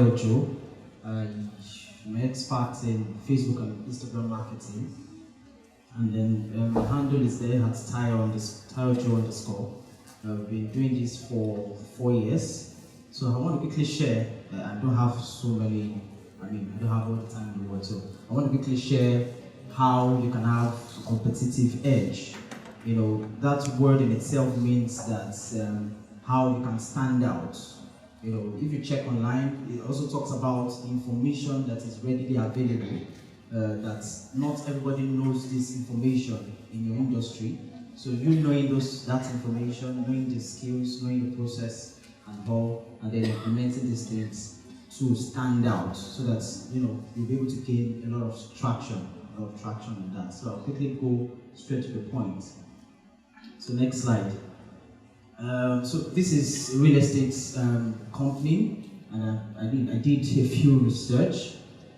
Tayo Joe. I'm an expert in Facebook and Instagram marketing. And then my handle is there at Tayo Joe underscore. I've been doing this for 4 years. So I want to quickly share, I don't have so many, I don't have all the time in the world. So I want to quickly share how you can have a competitive edge. That word in itself means that how you can stand out. If you check online, it also talks about information that is readily available. That not everybody knows this information in your industry. So you knowing that information, knowing the skills, knowing the process and all, and then implementing these things to stand out, so that you'll be able to gain a lot of traction on that. So I'll quickly go straight to the point. So next slide. So this is a real estate company, and I did a few research,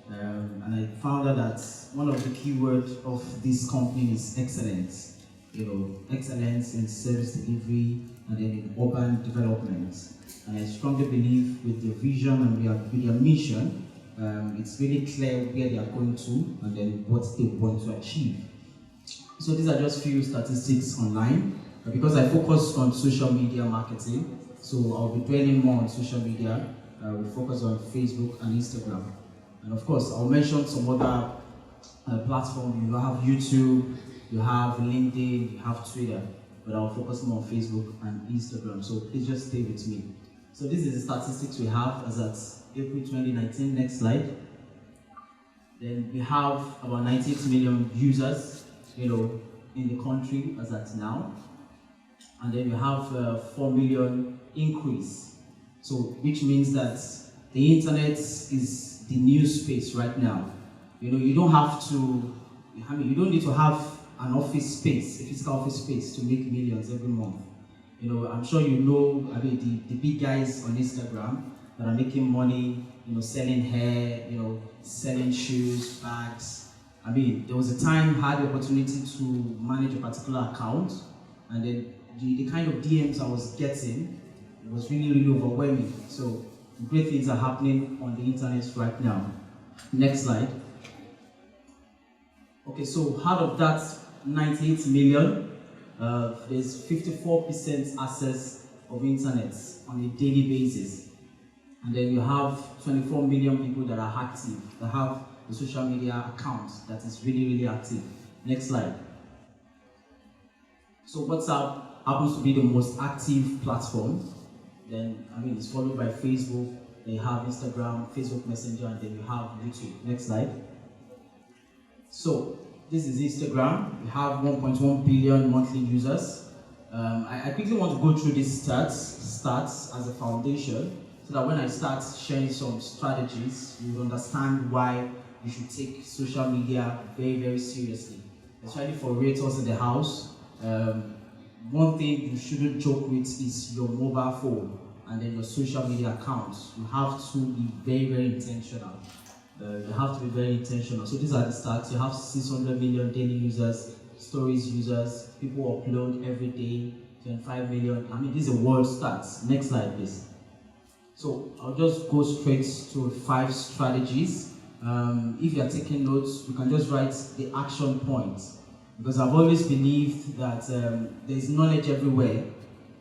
and I found out that one of the keywords of this company is excellence. Excellence in service delivery and then in urban development. And I strongly believe with their vision and with their mission, it's really clear where they are going to and then what they want to achieve. So these are just few statistics online. Because I focus on social media marketing, so I'll be dwelling more on social media. We focus on Facebook and Instagram. And of course, I'll mention some other platforms. You have YouTube, you have LinkedIn, you have Twitter, but I'll focus more on Facebook and Instagram. So please just stay with me. So this is the statistics we have as at April 2019. Next slide. Then we have about 98 million users, in the country as at now. And then you have 4 million increase. So which means that the internet is the new space right now. You don't have to, you don't need to have an office space, a physical office space to make millions every month. I'm sure the big guys on Instagram that are making money, selling hair, selling shoes, bags. There was a time I had the opportunity to manage a particular account, and then the kind of DMs I was getting, it was really, really overwhelming. So great things are happening on the internet right now. Next slide. Okay, so out of that 98 million, there's 54% access of internet on a daily basis. And then you have 24 million people that are active, that have a social media account that is really, really active. Next slide. So WhatsApp happens to be the most active platform. Then, it's followed by Facebook, then you have Instagram, Facebook Messenger, and then you have YouTube. Next slide. So, this is Instagram. We have 1.1 billion monthly users. I quickly want to go through these stats as a foundation, so that when I start sharing some strategies, you understand why you should take social media very, very seriously. Especially for realtors in the house. One thing you shouldn't joke with is your mobile phone and then your social media accounts. You have to be very, very intentional. You have to be very intentional. So these are the stats. You have 600 million daily users, stories users, people upload every day, 25 million. These are world stats. Next slide, please. So I'll just go straight to 5 strategies. If you are taking notes, you can just write the action points. Because I've always believed that there's knowledge everywhere,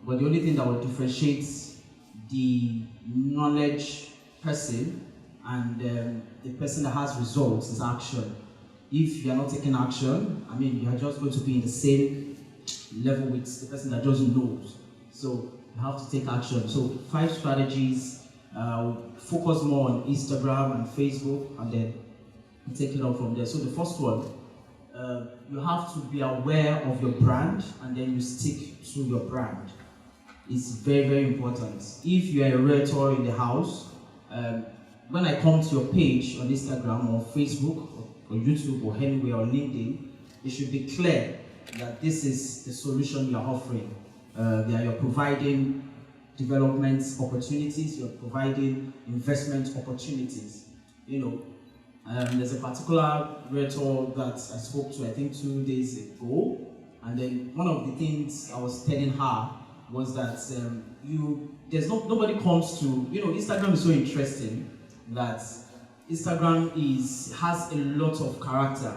but the only thing that will differentiate the knowledge person and the person that has results is action. If you're not taking action, you're just going to be in the same level with the person that just knows. So you have to take action. So 5 strategies, focus more on Instagram and Facebook, and then take it on from there. So the first one, you have to be aware of your brand, and then you stick to your brand. It's very, very important. If you are a realtor in the house, when I come to your page on Instagram or Facebook or YouTube or anywhere or LinkedIn, it should be clear that this is the solution you are offering. That you're providing development opportunities, you're providing investment opportunities. There's a particular realtor that I spoke to, I think 2 days ago, and then one of the things I was telling her was that nobody comes to, Instagram is so interesting, that Instagram has a lot of character.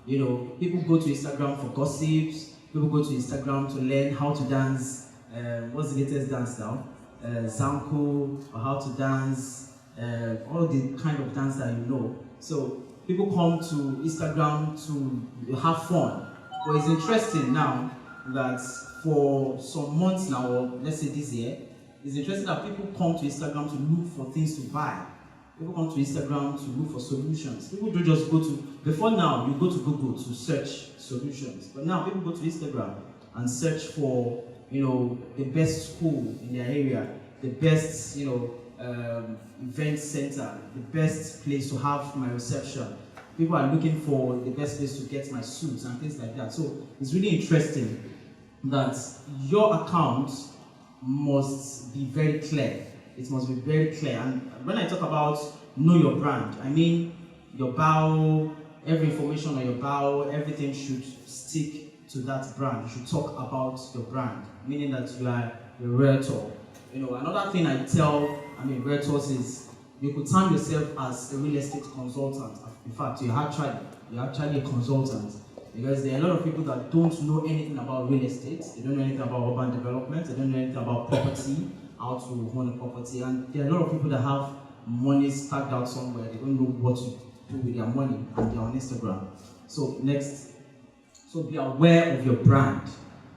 People go to Instagram for gossips. People go to Instagram to learn how to dance. What's the latest dance now? Zanko, or how to dance. All the kind of dance that you know. So people come to Instagram to have fun. But it's interesting now that for some months now, or let's say this year, it's interesting that people come to Instagram to look for things to buy. People come to Instagram to look for solutions. People don't just go to, before now, you go to Google to search solutions. But now people go to Instagram and search for, the best school in their area, the best, event center, the best place to have my reception. People are looking for the best place to get my suits and things like that. So it's really interesting that your account must be very clear. It must be very clear. And when I talk about know your brand, I mean your bio, every information on your bio, everything should stick to that brand. You should talk about your brand, meaning that you are a realtor. Another thing I tell realtors is you could term yourself as a real estate consultant. In fact, you're actually a consultant, because there are a lot of people that don't know anything about real estate. They don't know anything about urban development. They don't know anything about property, how to own a property. And there are a lot of people that have money stacked out somewhere. They don't know what to do with their money, and they're on Instagram. So next, so be aware of your brand.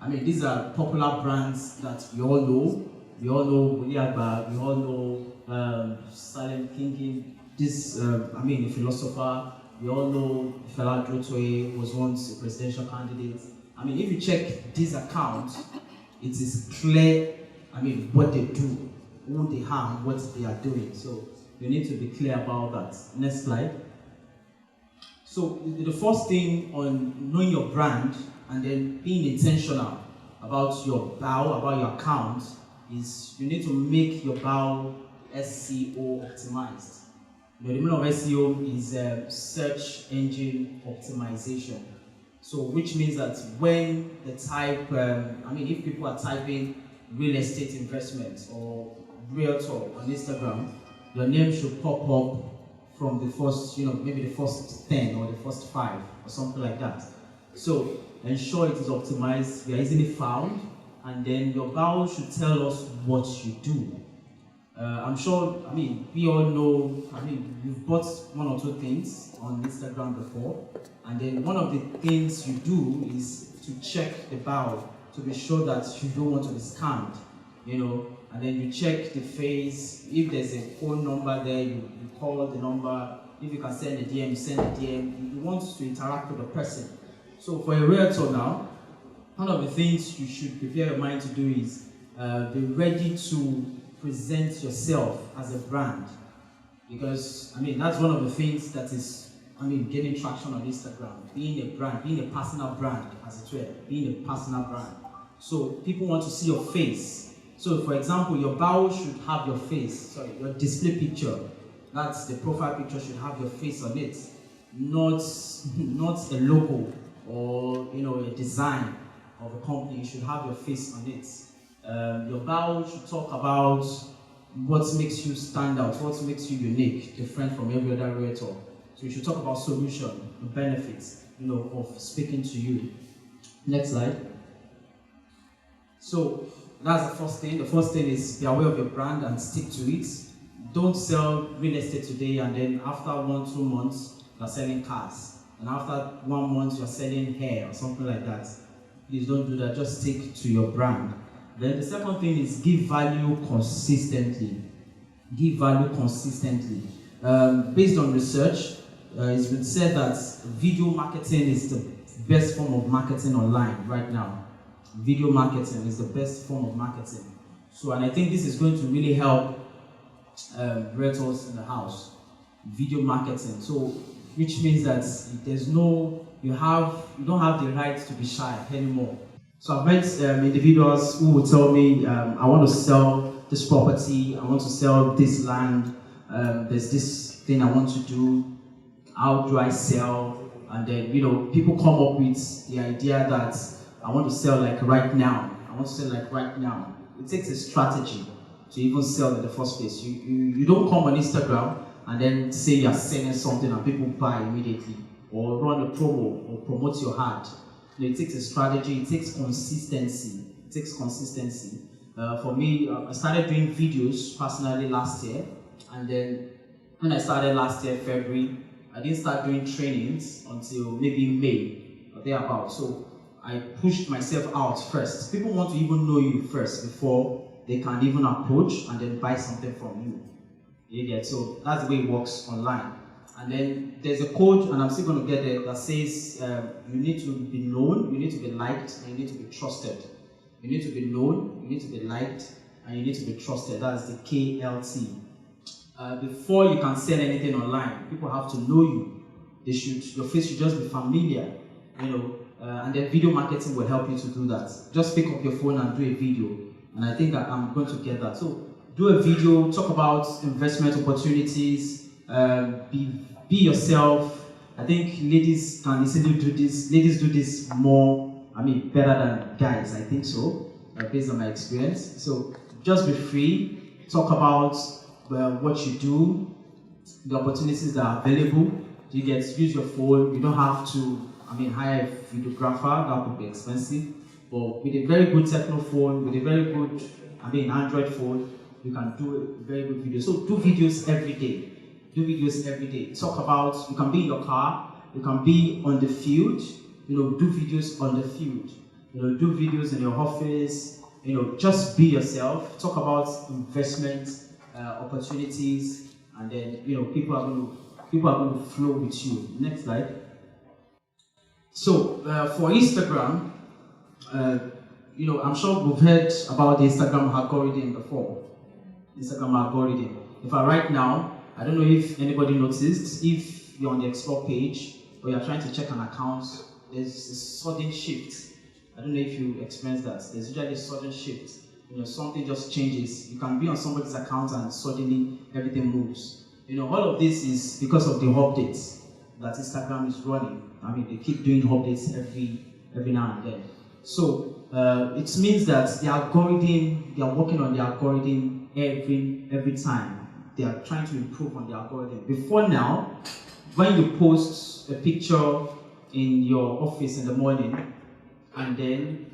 These are popular brands that we all know. We all know Buliagba, we all know Salem Kingi, a philosopher. We all know Fela Drotoye was once a presidential candidate. If you check these accounts, it is clear, what they do, who they are, and what they are doing. So you need to be clear about that. Next slide. So the first thing on knowing your brand and then being intentional about your bio, about your account, is you need to make your bio SEO optimized. The meaning of SEO is search engine optimization. So which means that when the type, if people are typing real estate investment or realtor on Instagram, your name should pop up from the first, maybe the first 10 or the first 5 or something like that. So ensure it is optimized, we are easily found, and then your bio should tell us what you do. I'm sure, we all know, you've bought one or two things on Instagram before, and then one of the things you do is to check the bio to be sure that you don't want to be scammed, and then you check the face. If there's a phone number there, you call the number. If you can send a DM, you send a DM. You want to interact with the person. So for a realtor now, one of the things you should prepare your mind to do is be ready to present yourself as a brand, because that's one of the things that is gaining traction on Instagram. Being a brand, being a personal brand, as it were, being a personal brand. So people want to see your face. So for example, your bio should have your face. Your display picture, that's the profile picture, should have your face on it, not a logo or a design of a company. You should have your face on it. Your bio should talk about what makes you stand out, what makes you unique, different from every other realtor. So you should talk about solution, the benefits, of speaking to you. Next slide. So that's the first thing. The first thing is be aware of your brand and stick to it. Don't sell real estate today and then after 1-2 months you're selling cars, and after 1 month you're selling hair or something like that. Please don't do that. Just stick to your brand. Then the second thing is give value consistently. Give value consistently. Based on research, it's been said that video marketing is the best form of marketing online right now. Video marketing is the best form of marketing. So, and I think this is going to really help realtors in the house. Video marketing. So, which means that you don't have the right to be shy anymore. So I've met individuals who will tell me, I want to sell this property, I want to sell this land, there's this thing I want to do, how do I sell? And then, people come up with the idea that I want to sell like right now. It takes a strategy to even sell in the first place. You don't come on Instagram and then say you're selling something and people buy immediately, or run a promo or promote your ad. It takes a strategy, it takes consistency. It takes consistency. For me, I started doing videos personally last year, and then when I started last year, February, I didn't start doing trainings until maybe May or thereabout. So I pushed myself out first. People want to even know you first before they can even approach and then buy something from you. You get? So that's the way it works online. And then there's a code, and I'm still going to get it, that says you need to be known, you need to be liked, and you need to be trusted. You need to be known, you need to be liked, and you need to be trusted. That's the KLT. Before you can sell anything online, people have to know you. Your face should just be familiar, and then video marketing will help you to do that. Just pick up your phone and do a video, and I think I'm going to get that. So do a video, talk about investment opportunities, be yourself. I think ladies can easily do this. Ladies do this more, better than guys. I think so, based on my experience. So just be free. Talk about what you do, the opportunities that are available. You get use your phone. You don't have to, hire a videographer. That would be expensive. But with a very good techno phone, with a very good, Android phone, you can do a very good video. So do videos every day. Do videos every day. Talk about, you can be in your car, you can be on the field, do videos on the field. Do videos in your office, just be yourself. Talk about investment opportunities, and then, people are going to flow with you. Next slide. So for Instagram, I'm sure we've heard about the Instagram algorithm before. Instagram algorithm. In fact, right now, I don't know if anybody noticed, if you're on the explore page or you're trying to check an account, there's a sudden shift. I don't know if you experienced that. There's usually a sudden shift. Something just changes. You can be on somebody's account and suddenly everything moves. All of this is because of the updates that Instagram is running. They keep doing updates every now and then. So it means that the algorithm, they are working on the algorithm every time. They are trying to improve on the algorithm. Before now, when you post a picture in your office in the morning, and then,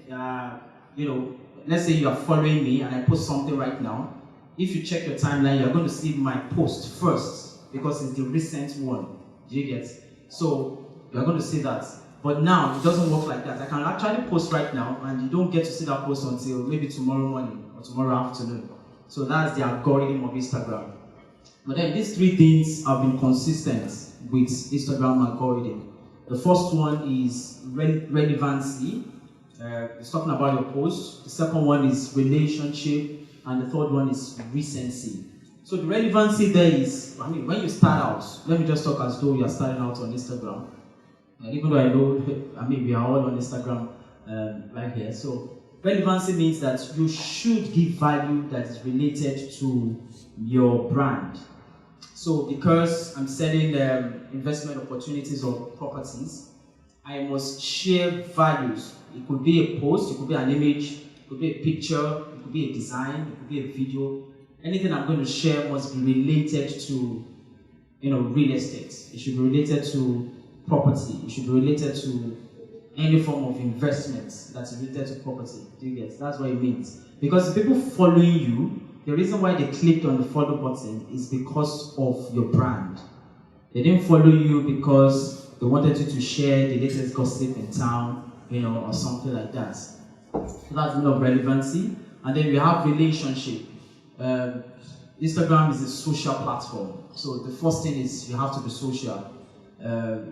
let's say you are following me and I post something right now, if you check your timeline, you're going to see my post first because it's the recent one. Do you get? So you're going to see that. But now, it doesn't work like that. I can actually post right now, and you don't get to see that post until maybe tomorrow morning or tomorrow afternoon. So that's the algorithm of Instagram. But then these three things have been consistent with Instagram algorithm. The first one is relevancy. It's talking about your post. The second one is relationship. And the third one is recency. So the relevancy there is, when you start out, let me just talk as though you are starting out on Instagram. And even though I know, we are all on Instagram right here. So relevancy means that you should give value that is related to your brand. So because I'm selling investment opportunities or properties, I must share values. It could be a post, it could be an image, it could be a picture, it could be a design, it could be a video. Anything I'm going to share must be related to, real estate. It should be related to property. It should be related to any form of investment that's related to property. Do you get? That's what it means. Because the people following you, the reason why they clicked on the follow button is because of your brand. They didn't follow you because they wanted you to share the latest gossip in town, or something like that. So that's a lot of relevancy. And then we have relationship. Instagram is a social platform. So the first thing is you have to be social.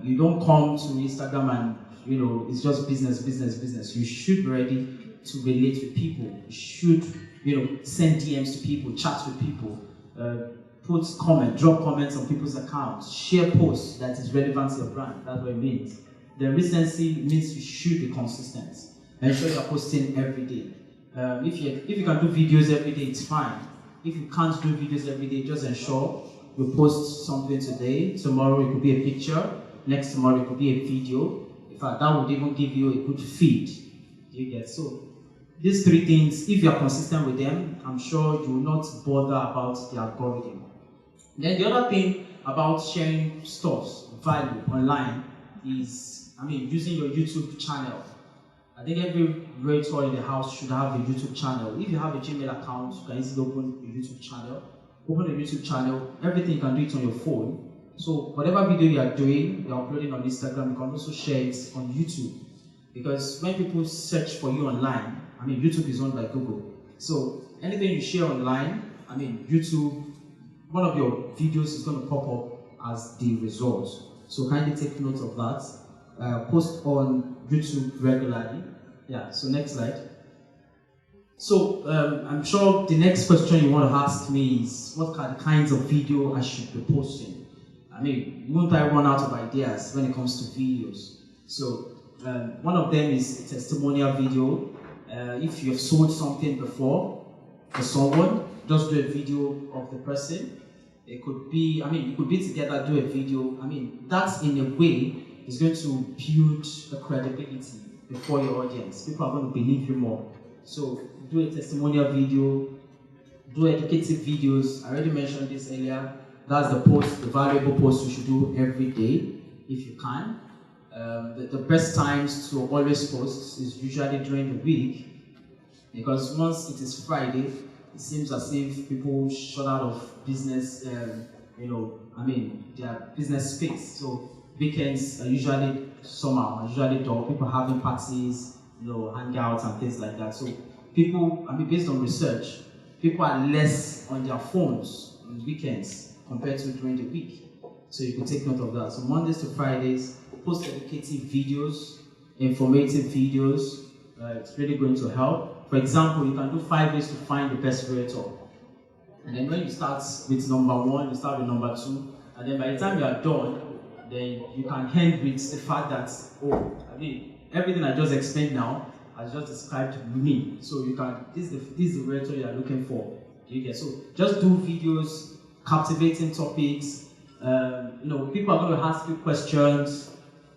You don't come to Instagram and it's just business. You should be ready to relate with people. You should send DMs to people, chat with people, drop comments on people's accounts, share posts that is relevant to your brand. That's what it means. The recency means you should be consistent. Ensure you're posting every day. If you can do videos every day, it's fine. If you can't do videos every day, just ensure you post something today. Tomorrow it could be a picture. Next tomorrow it could be a video. In fact, that would even give you a good feed. You get? So these three things, if you are consistent with them, I'm sure you will not bother about the algorithm. Then the other thing about sharing stuff, value online is, using your YouTube channel. I think every realtor in the house should have a YouTube channel. If you have a Gmail account, you can easily open a YouTube channel. Open a YouTube channel, everything you can do it on your phone. So whatever video you are doing, you're uploading on Instagram, you can also share it on YouTube. Because when people search for you online, YouTube is owned by Google. So anything you share online, YouTube, one of your videos is going to pop up as the result. So kindly take note of that. Post on YouTube regularly. Yeah, so next slide. So I'm sure the next question you want to ask me is, what are the kinds of video I should be posting? Won't I run out of ideas when it comes to videos? So one of them is a testimonial video. If you have sold something before for someone, just do a video of the person. It could be, you could be together, do a video. That in a way is going to build a credibility before your audience. People are going to believe you more. So do a testimonial video, do educative videos. I already mentioned this earlier. That's the post, the valuable post you should do every day if you can. The best times to always post is usually during the week, because once it is Friday, it seems as if people shut out of business, their business space. So weekends are usually dull. People having parties, hangouts and things like that. So people, based on research, people are less on their phones on weekends compared to during the week. So you can take note of that. So Mondays to Fridays, post educative videos, informative videos. It's really going to help. For example, you can do 5 ways to find the best realtor. And then when you start with number 1, you start with number 2, and then by the time you are done, then you can end with the fact that, everything I just explained now has just described me. So you can, this is the realtor you are looking for. So just do videos, captivating topics. People are going to ask you questions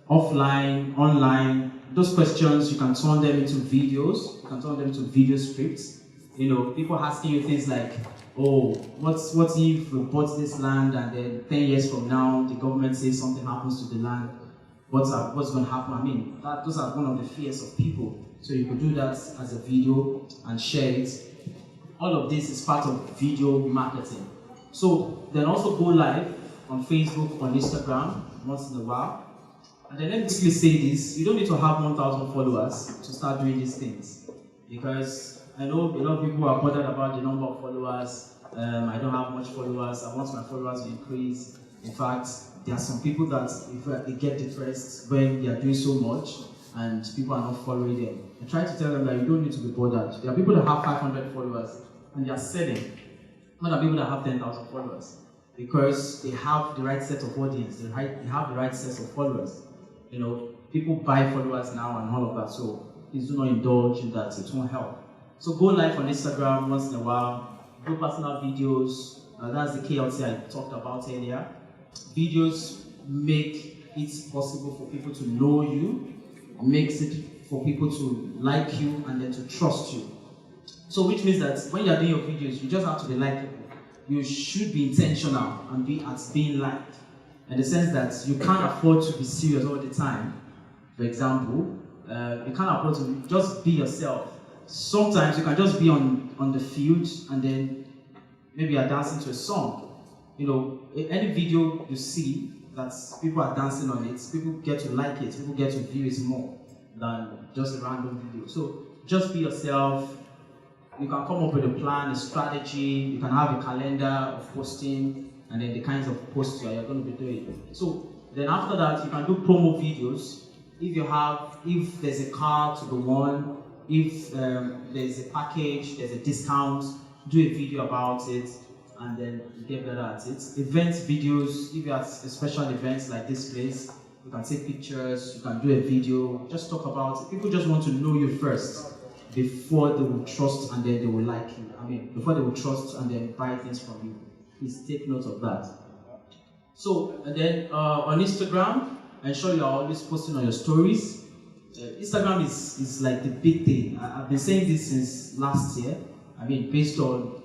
offline, online. Those questions, you can turn them into videos. You can turn them into video scripts. People asking you things like, what if we bought this land and then 10 years from now the government says something happens to the land? What's going to happen? Those are one of the fears of people. So you could do that as a video and share it. All of this is part of video marketing. So then also go live on Facebook, on Instagram, once in a while. And then let me quickly say this, you don't need to have 1,000 followers to start doing these things. Because I know a lot of people are bothered about the number of followers. I don't have much followers, I want my followers to increase. In fact, there are some people that if they get depressed when they are doing so much and people are not following them. I try to tell them that you don't need to be bothered. There are people that have 500 followers and they are selling. Not that people that have 10,000 followers, because they have the right set of audience, they have the right set of followers. People buy followers now and all of that, so please do not indulge in that, it won't help. So go live on Instagram once in a while, do personal videos, that's the KLT I talked about earlier. Videos make it possible for people to know you, makes it for people to like you and then to trust you. So which means that when you're doing your videos, you just have to be likable. You should be intentional and be at being liked. In the sense that you can't afford to be serious all the time. For example, you can't afford to just be yourself. Sometimes you can just be on the field and then maybe you're dancing to a song. Any video you see that people are dancing on it, people get to like it, people get to view it more than just a random video. So just be yourself. You can come up with a plan, a strategy, you can have a calendar of posting, and then the kinds of posts you're going to be doing. So then after that, you can do promo videos. If there's a car to go on, if there's a package, there's a discount, do a video about it, and then you get better at it. Event videos, if you have special events like this place, you can take pictures, you can do a video, just talk about it. People just want to know you first before they will trust and then they will like you. Before they will trust and then buy things from you. Please take note of that. So, and then on Instagram, ensure you are always posting on your stories. Instagram is like the big thing. I've been saying this since last year. Based on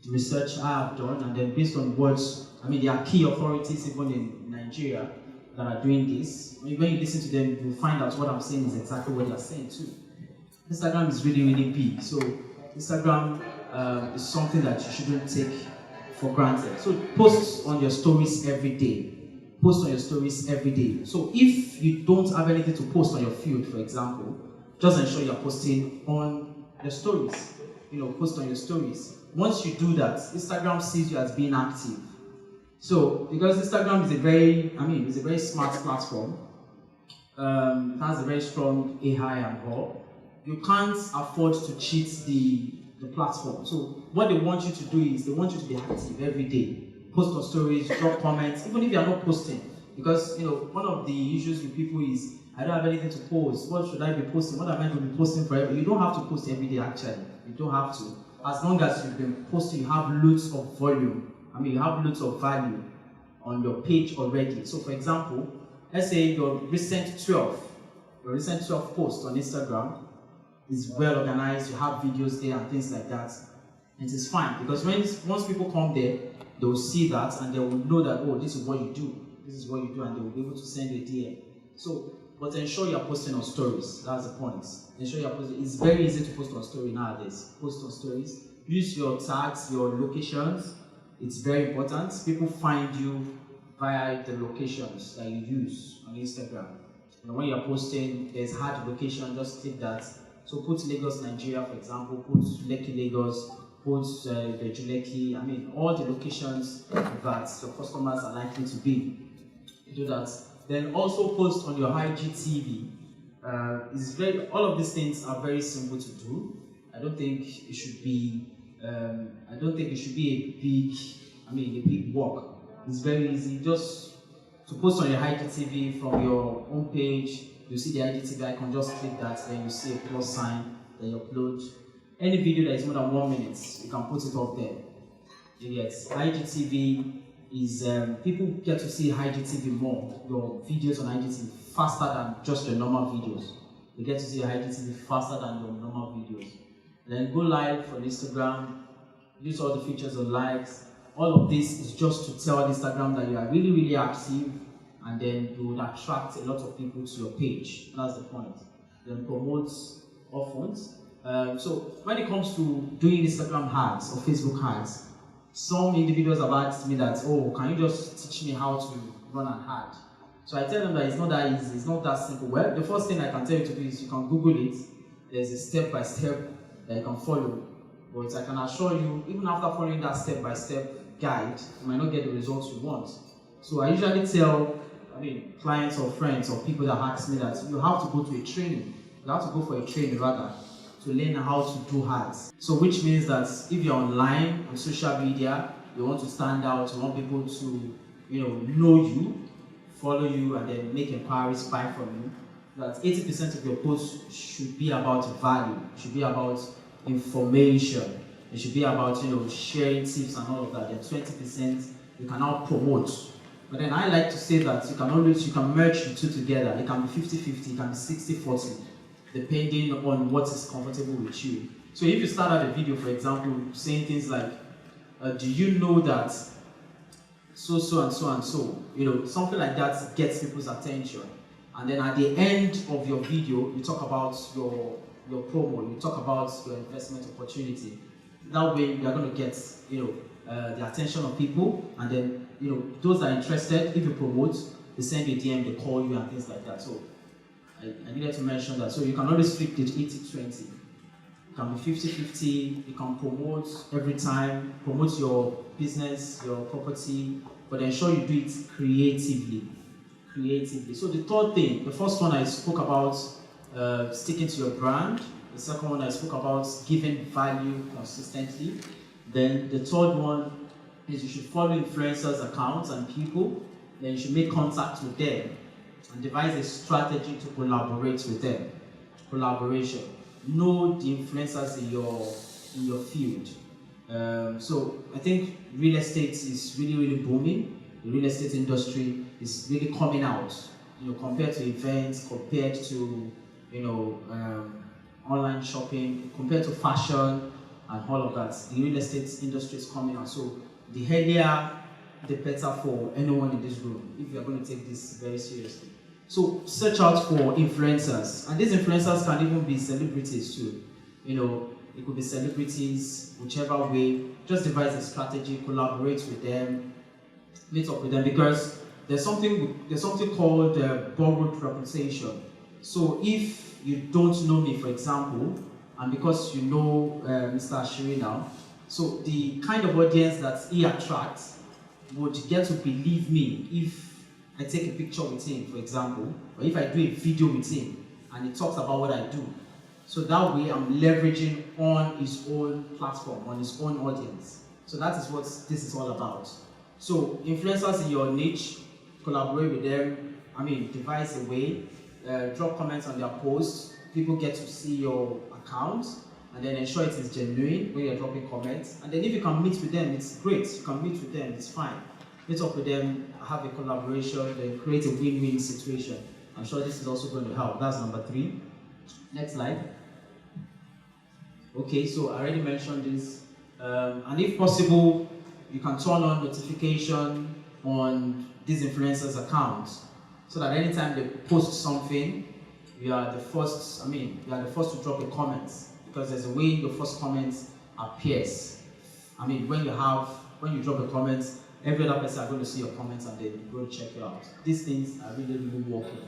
the research I have done, and then based on what, there are key authorities even in Nigeria that are doing this. When you listen to them, you'll find out what I'm saying is exactly what they're saying too. Instagram is really, really big. So Instagram is something that you shouldn't take for granted. So post on your stories every day. Post on your stories every day. So if you don't have anything to post on your feed, for example, just ensure you're posting on your stories. Post on your stories. Once you do that, Instagram sees you as being active. So because Instagram is a very smart platform, it has a very strong AI and all, you can't afford to cheat the platform. So what they want you to do is they want you to be active every day. Post on stories, drop comments, even if you are not posting. Because one of the issues with people is, I don't have anything to post. What should I be posting? What am I going to be posting forever? You don't have to post every day actually. You don't have to. As long as you've been posting, you have loads of volume. You have loads of value on your page already. So for example, let's say your recent 12 posts on Instagram is well organized, you have videos there and things like that. It is fine, because once people come there, they will see that and they will know that, oh, this is what you do. This is what you do, and they will be able to send you a DM. So, but ensure you're posting on stories. That's the point. Ensure you're posting. It's very easy to post on story nowadays. Post on stories. Use your tags, your locations. It's very important. People find you via the locations that you use on Instagram. When you're posting, there's hard location, just click that. So put Lagos, Nigeria, for example, put Lekki, Lagos, put Bejuleki, all the locations that your customers are likely to be. Do that. Then also post on your IGTV. All of these things are very simple to do. I don't think it should be a big work. It's very easy. Just to post on your IGTV from your home page, you see the IGTV icon, just click that, then you see a plus sign, then you upload. Any video that is more than 1 minute, you can put it up there. Yes, IGTV is, people get to see IGTV more, your videos on IGTV, faster than just your normal videos. You get to see IGTV faster than your normal videos. Then go live on Instagram, use all the features of likes. All of this is just to tell Instagram that you are really, really active, and then you would attract a lot of people to your page. That's the point. Then promote often. So when it comes to doing Instagram ads or Facebook ads, some individuals have asked me that, oh, can you just teach me how to run an ad? So I tell them that it's not that easy, it's not that simple. Well, the first thing I can tell you to do is you can Google it. There's a step-by-step that you can follow. But I can assure you, even after following that step-by-step guide, you might not get the results you want. So I usually tell clients or friends or people that ask me that you have to go to a training. You have to go for a training rather, to learn how to do ads. So which means that if you're online on social media, you want to stand out, you want people to know you, follow you, and then make inquiries, buy from you, that 80% of your posts should be about value, should be about information, it should be about sharing tips and all of that. Then 20% you can now promote. But then I like to say that you can merge the two together. It can be 50-50, it can be 60-40, depending on what is comfortable with you. So if you start out a video, for example, saying things like, do you know that so and so and so, something like that gets people's attention. And then at the end of your video, you talk about your promo, you talk about your investment opportunity. That way you're going to get the attention of people, and then those that are interested, if you promote, they send you a DM, they call you and things like that. So I needed to mention that. So you can always flip it 80-20. It can be 50-50, you can promote every time, promote your business, your property, but ensure you do it creatively. So the third thing, the first one I spoke about sticking to your brand. The second one I spoke about giving value consistently. Then the third one is you should follow influencers' accounts and people. Then you should make contact with them and devise a strategy to collaborate with them. Collaboration. Know the influencers in your field. So I think real estate is really, really booming. The real estate industry is really coming out. Compared to events, compared to online shopping, compared to fashion, and all of that. The real estate industry is coming out, so the earlier the better for anyone in this room if you're going to take this very seriously. So search out for influencers, and these influencers can even be celebrities too. It could be celebrities, whichever way. Just devise a strategy, collaborate with them, meet up with them, because there's something called borrowed reputation. So if you don't know me, for example, and because you know Mr. Ashiri now, so the kind of audience that he attracts would get to believe me if I take a picture with him, for example, or if I do a video with him and he talks about what I do. So that way I'm leveraging on his own platform, on his own audience. So that is what this is all about. So influencers in your niche, collaborate with them, devise a way, drop comments on their posts, people get to see your account, and then ensure it is genuine when you're dropping comments. And then if you can meet with them, it's great. You can meet with them, it's fine. Meet up with them, have a collaboration, then create a win-win situation. I'm sure this is also going to help. That's number 3. Next slide. Okay, so I already mentioned this. And if possible, you can turn on notification on these influencers' accounts, so that anytime they post something, you are the first to drop a comment, because there's a way your first comment appears. When you drop a comment, every other person are going to see your comments and they go check you out. These things are really, really working.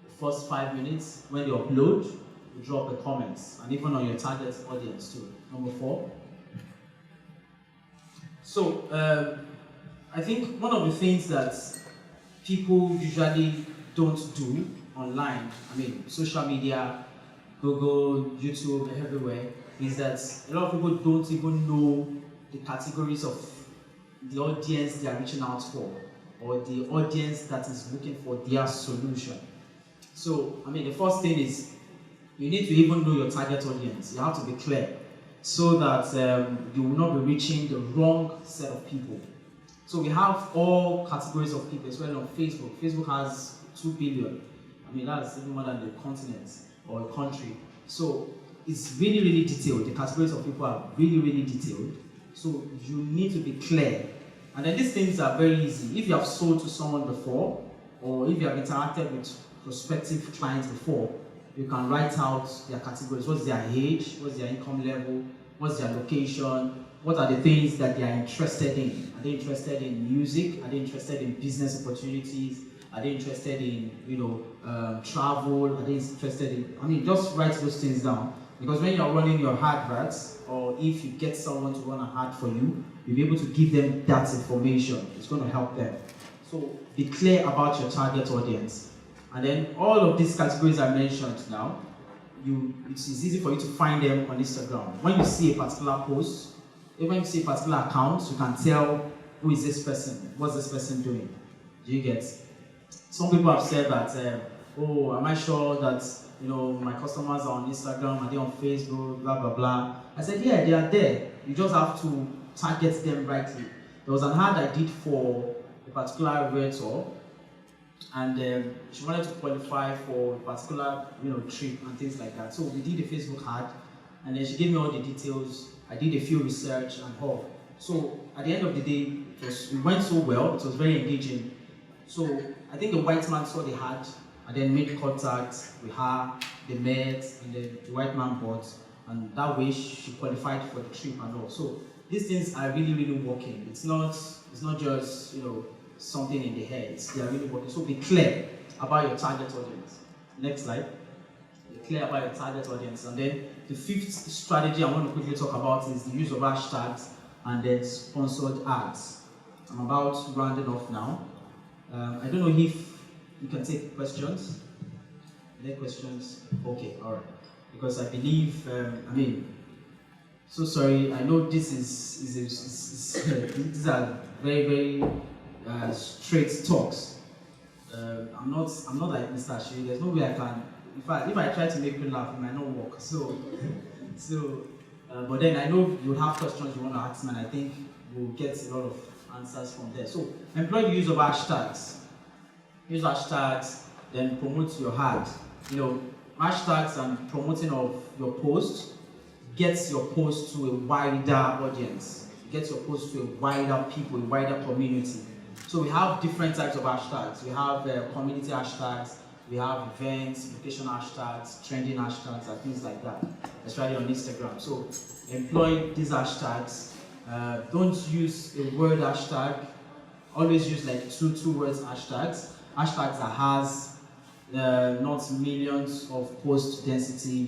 The first 5 minutes, when they upload, you drop a comment, and even on your target audience too. Number 4. So, I think one of the things that people usually don't do online, social media, Google, YouTube, everywhere, is that a lot of people don't even know the categories of the audience they are reaching out for, or the audience that is looking for their solution. So, the first thing is you need to even know your target audience. You have to be clear, so that you will not be reaching the wrong set of people. So we have all categories of people, as well on Facebook. Facebook has 2 billion. That's even more than the continent or a country. So it's really, really detailed. The categories of people are really, really detailed. So you need to be clear. And then these things are very easy. If you have sold to someone before, or if you have interacted with prospective clients before, you can write out their categories. What's their age? What's their income level? What's their location? What are the things that they are interested in? Are they interested in music? Are they interested in business opportunities? Are they interested in, travel? Are they interested in, just write those things down. Because when you're running your adverts, or if you get someone to run an ad for you, you'll be able to give them that information. It's going to help them. So be clear about your target audience. And then all of these categories I mentioned now, it is easy for you to find them on Instagram. When you see a particular post, when you see a particular account, you can tell, who is this person? What's this person doing? Do you get? Some people have said that, am I sure that my customers are on Instagram, are they on Facebook, blah, blah, blah. I said, yeah, they are there. You just have to target them rightly. There was an ad I did for a particular realtor, and she wanted to qualify for a particular trip and things like that. So we did a Facebook ad, and then she gave me all the details. I did a few research and all. So at the end of the day, it went so well. It was very engaging. So I think the white man saw the ad and then made contact with her. They met, and then the white man bought, and that way she qualified for the trip and all. So these things are really, really working. It's not just something in the head. They are really working. So be clear about your target audience. Next slide. Be clear about your target audience. And then the 5th strategy I want to quickly talk about is the use of hashtags and then sponsored ads. I'm about rounding off now. I don't know if you can take questions. Any questions? Okay, all right. Because I believe, so sorry. I know this these are very, very straight talks. I'm not like Mr. Ashiri. There's no way I can. If I try to make you laugh, it might not work. But then I know you have questions you want to ask me, and I think we'll get a lot of answers from there. So employ the use of hashtags. Use hashtags, then promote your ad. Hashtags and promoting of your post gets your post to a wider audience. It gets your post to a wider people, a wider community. So we have different types of hashtags. We have community hashtags, we have events, location hashtags, trending hashtags, and things like that, especially on Instagram. So employ these hashtags. Don't use a word hashtag. Always use like two words hashtags. Hashtags that has not millions of post density,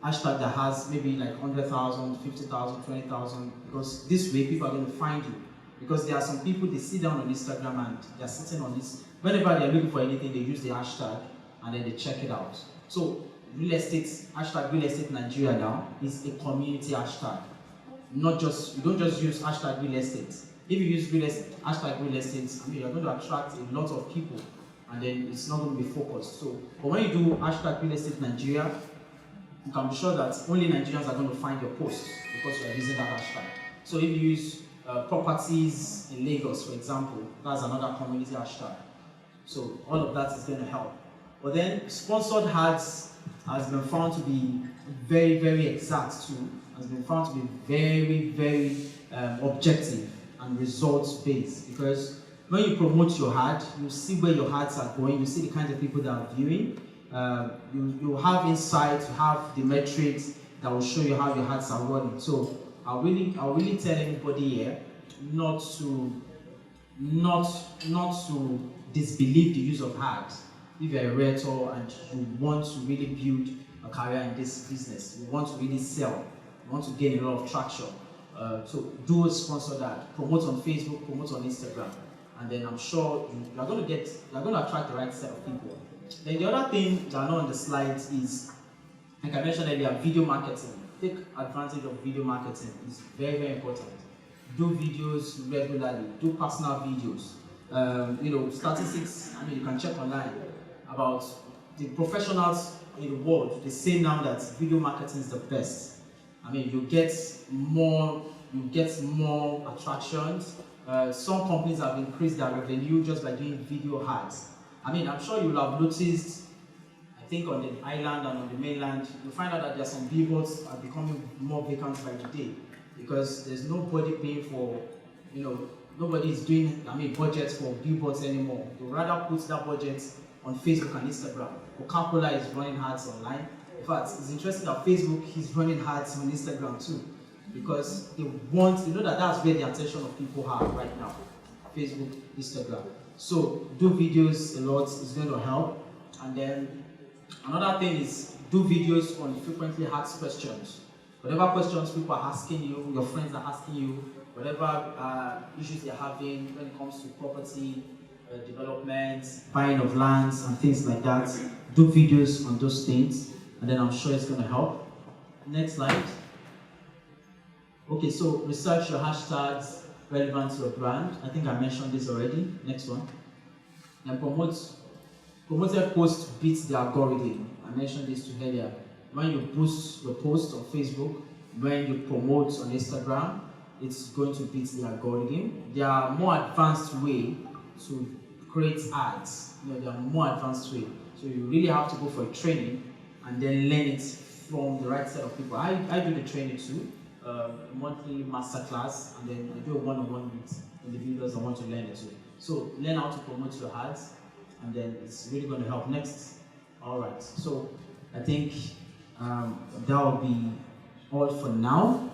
hashtag that has maybe like 100,000, 50,000, 20,000, because this way people are going to find you. Because there are some people, they sit down on Instagram and they're sitting on this. Whenever they're looking for anything, they use the hashtag and then they check it out. So real estate, hashtag real estate Nigeria now is a community hashtag. You don't just use hashtag real estate. If you use hashtag real estate, you're going to attract a lot of people and then it's not going to be focused. So, but when you do hashtag real estate Nigeria, you can be sure that only Nigerians are going to find your post because you are using that hashtag. So if you use properties in Lagos, for example, that's another community hashtag. So all of that is going to help. But then sponsored ads has been found to be very, very exact too. Has been found to be very, very objective and results based, because when you promote your ad, you see where your ads are going, you see the kinds of people that are viewing. You have insights, you have the metrics that will show you how your ads are running. So I'll really tell anybody here not to disbelieve the use of ads. If you're a realtor and you want to really build a career in this business, you want to really sell, you want to gain a lot of traction, so do a sponsored ad, promote on Facebook, promote on Instagram, and then I'm sure you're going to attract the right set of people. Then the other thing that are not on the slides is, like I mentioned earlier, video marketing. Take advantage of video marketing. It's very, very important. Do videos regularly. Do personal videos. Statistics, you can check online about the professionals in the world. They say now that video marketing is the best. You get more attractions. Some companies have increased their revenue just by doing video ads. I'm sure you'll have noticed, I think on the island and on the mainland, you'll find out that there are some billboards are becoming more vacant by the day, because there's nobody paying for, nobody is doing, budgets for billboards anymore. They'll rather put that budget on Facebook and Instagram. Coca-Cola is running ads online. In fact, it's interesting that Facebook is running ads on Instagram too, because they know that that's where the attention of people are right now. Facebook, Instagram. So do videos a lot, is going to help. And then another thing is do videos on frequently asked questions. Whatever questions people are asking you, your friends are asking you, whatever issues they're having when it comes to property, development, buying of lands and things like that, do videos on those things, and then I'm sure it's going to help. Next slide. Okay, so research your hashtags relevant to your brand. I think I mentioned this already. Next one. And promoted posts beat the algorithm. I mentioned this too earlier. When you boost your post on Facebook, when you promote on Instagram, it's going to beat the algorithm. There are more advanced ways to create ads. There are more advanced ways. So you really have to go for a training and then learn it from the right set of people. I do the training too. Monthly masterclass, and then I do a one-on-one with individuals that want to learn it too. So learn how to promote your ads, and then it's really going to help. Next. All right. So I think that will be all for now.